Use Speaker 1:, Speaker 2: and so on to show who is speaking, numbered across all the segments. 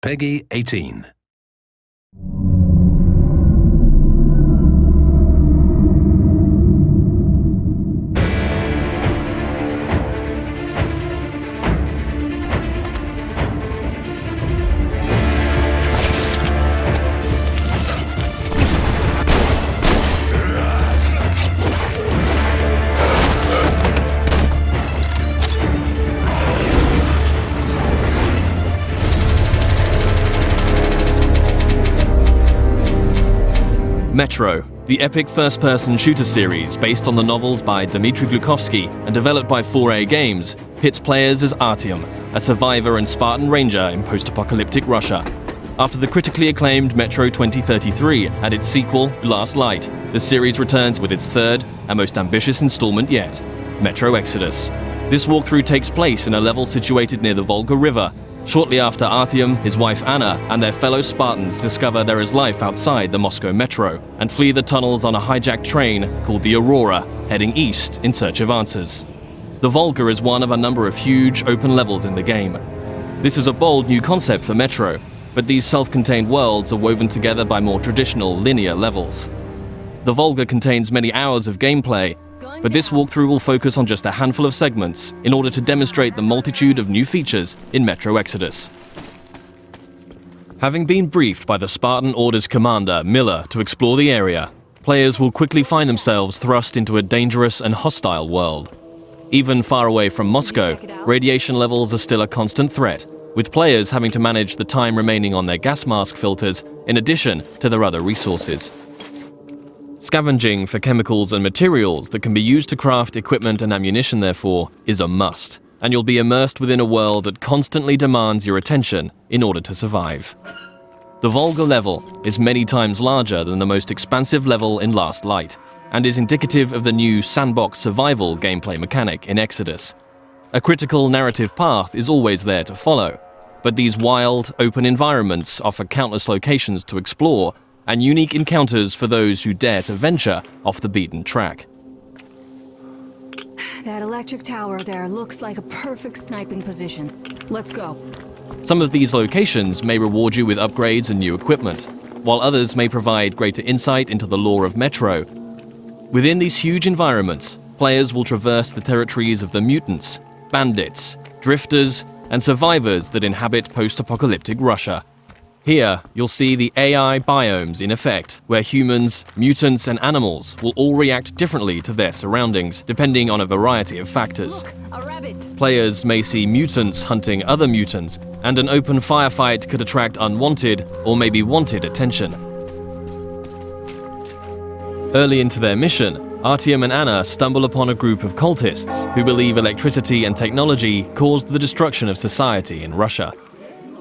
Speaker 1: Peggy 18.
Speaker 2: Metro, the epic first-person shooter series based on the novels by Dmitry Glukhovsky and developed by 4A Games, pits players as Artyom, a survivor and Spartan ranger in post-apocalyptic Russia. After the critically acclaimed Metro 2033 and its sequel, Last Light, the series returns with its third and most ambitious installment yet, Metro Exodus. This walkthrough takes place in a level situated near the Volga River. Shortly after Artyom, his wife Anna, and their fellow Spartans discover there is life outside the Moscow metro and flee the tunnels on a hijacked train called the Aurora, heading east in search of answers. The Volga is one of a number of huge open levels in the game. This is a bold new concept for Metro, but these self-contained worlds are woven together by more traditional linear levels. The Volga contains many hours of gameplay, but this walkthrough will focus on just a handful of segments in order to demonstrate the multitude of new features in Metro Exodus. Having been briefed by the Spartan Order's commander, Miller, to explore the area, players will quickly find themselves thrust into a dangerous and hostile world. Even far away from Moscow, radiation levels are still a constant threat, with players having to manage the time remaining on their gas mask filters in addition to their other resources. Scavenging for chemicals and materials that can be used to craft equipment and ammunition, therefore, is a must, and you'll be immersed within a world that constantly demands your attention in order to survive. The Volga level is many times larger than the most expansive level in Last Light, and is indicative of the new sandbox survival gameplay mechanic in Exodus. A critical narrative path is always there to follow, but these wild, open environments offer countless locations to explore and unique encounters for those who dare to venture off the beaten track.
Speaker 3: That electric tower there looks like a perfect sniping position. Let's go.
Speaker 2: Some of these locations may reward you with upgrades and new equipment, while others may provide greater insight into the lore of Metro. Within these huge environments, players will traverse the territories of the mutants, bandits, drifters, and survivors that inhabit post-apocalyptic Russia. Here, you'll see the AI biomes in effect, where humans, mutants, and animals will all react differently to their surroundings, depending on a variety of factors.
Speaker 3: Look, a rabbit.
Speaker 2: Players may see mutants hunting other mutants, and an open firefight could attract unwanted or maybe wanted attention. Early into their mission, Artyom and Anna stumble upon a group of cultists who believe electricity and technology caused the destruction of society in Russia.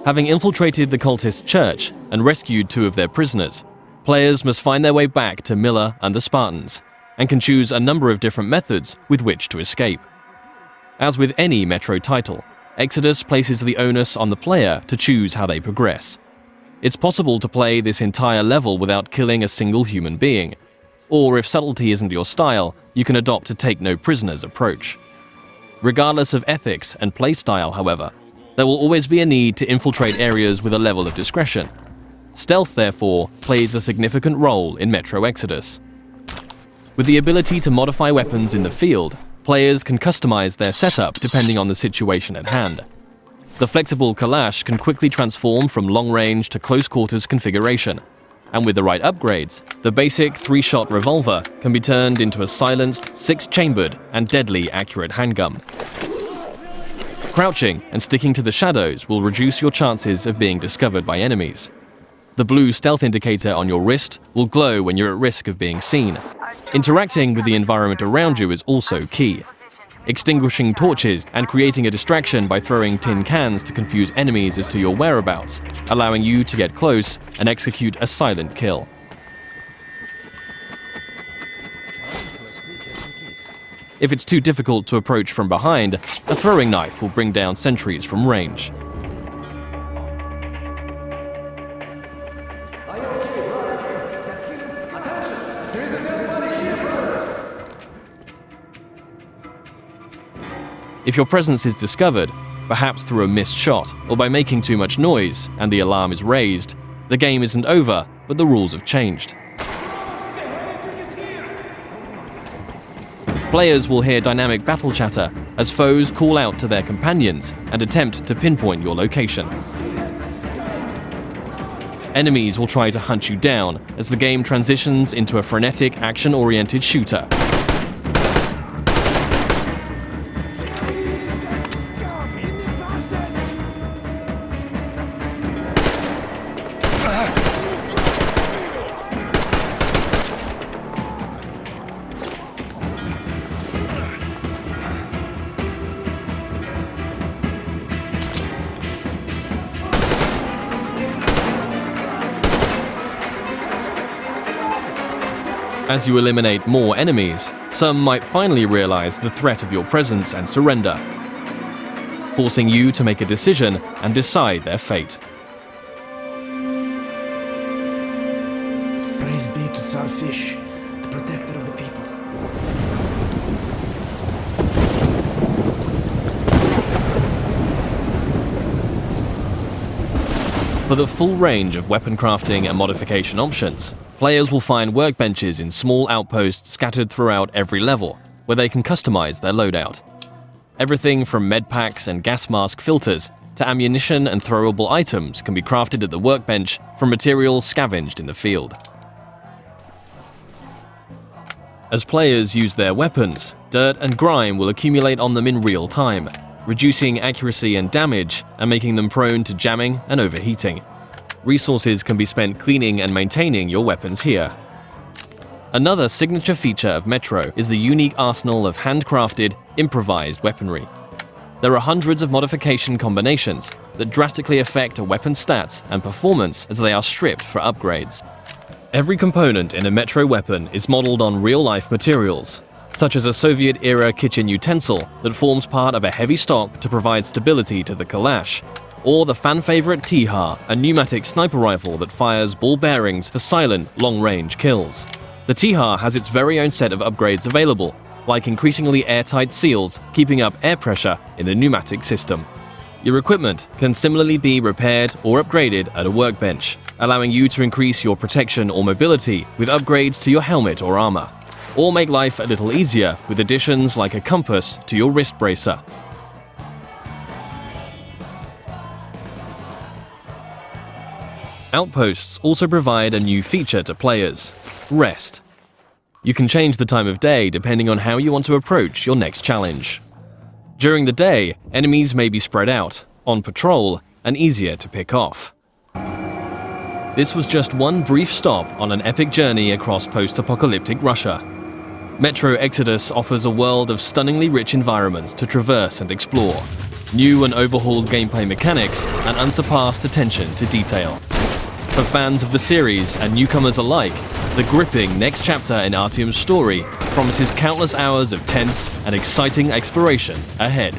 Speaker 2: Having infiltrated the cultist church and rescued 2 of their prisoners, players must find their way back to Miller and the Spartans, and can choose a number of different methods with which to escape. As with any Metro title, Exodus places the onus on the player to choose how they progress. It's possible to play this entire level without killing a single human being, or if subtlety isn't your style, you can adopt a take-no-prisoners approach. Regardless of ethics and playstyle, however, there will always be a need to infiltrate areas with a level of discretion. Stealth, therefore, plays a significant role in Metro Exodus. With the ability to modify weapons in the field, players can customize their setup depending on the situation at hand. The flexible Kalash can quickly transform from long-range to close-quarters configuration, and with the right upgrades, the basic 3-shot revolver can be turned into a silenced, 6-chambered, and deadly accurate handgun. Crouching and sticking to the shadows will reduce your chances of being discovered by enemies. The blue stealth indicator on your wrist will glow when you're at risk of being seen. Interacting with the environment around you is also key. Extinguishing torches and creating a distraction by throwing tin cans to confuse enemies as to your whereabouts, allowing you to get close and execute a silent kill. If it's too difficult to approach from behind, a throwing knife will bring down sentries from range. If your presence is discovered, perhaps through a missed shot or by making too much noise and the alarm is raised, the game isn't over, but the rules have changed. Players will hear dynamic battle chatter as foes call out to their companions and attempt to pinpoint your location. Enemies will try to hunt you down as the game transitions into a frenetic, action-oriented shooter. As you eliminate more enemies, some might finally realize the threat of your presence and surrender, forcing you to make a decision and decide their fate.
Speaker 1: Praise be to Tsar Fish, the protector of the people.
Speaker 2: For the full range of weapon crafting and modification options, players will find workbenches in small outposts scattered throughout every level, where they can customize their loadout. Everything from medpacks and gas mask filters to ammunition and throwable items can be crafted at the workbench from materials scavenged in the field. As players use their weapons, dirt and grime will accumulate on them in real time, reducing accuracy and damage and making them prone to jamming and overheating. Resources can be spent cleaning and maintaining your weapons here. Another signature feature of Metro is the unique arsenal of handcrafted, improvised weaponry. There are hundreds of modification combinations that drastically affect a weapon's stats and performance as they are stripped for upgrades. Every component in a Metro weapon is modeled on real-life materials, such as a Soviet-era kitchen utensil that forms part of a heavy stock to provide stability to the Kalash, or the fan-favorite T-HAR, a pneumatic sniper rifle that fires ball bearings for silent, long-range kills. The T-HAR has its very own set of upgrades available, like increasingly airtight seals keeping up air pressure in the pneumatic system. Your equipment can similarly be repaired or upgraded at a workbench, allowing you to increase your protection or mobility with upgrades to your helmet or armor, or make life a little easier with additions like a compass to your wrist bracer. Outposts also provide a new feature to players: rest. You can change the time of day depending on how you want to approach your next challenge. During the day, enemies may be spread out, on patrol, and easier to pick off. This was just one brief stop on an epic journey across post-apocalyptic Russia. Metro Exodus offers a world of stunningly rich environments to traverse and explore, new and overhauled gameplay mechanics, and unsurpassed attention to detail. For fans of the series and newcomers alike, the gripping next chapter in Artyom's story promises countless hours of tense and exciting exploration ahead.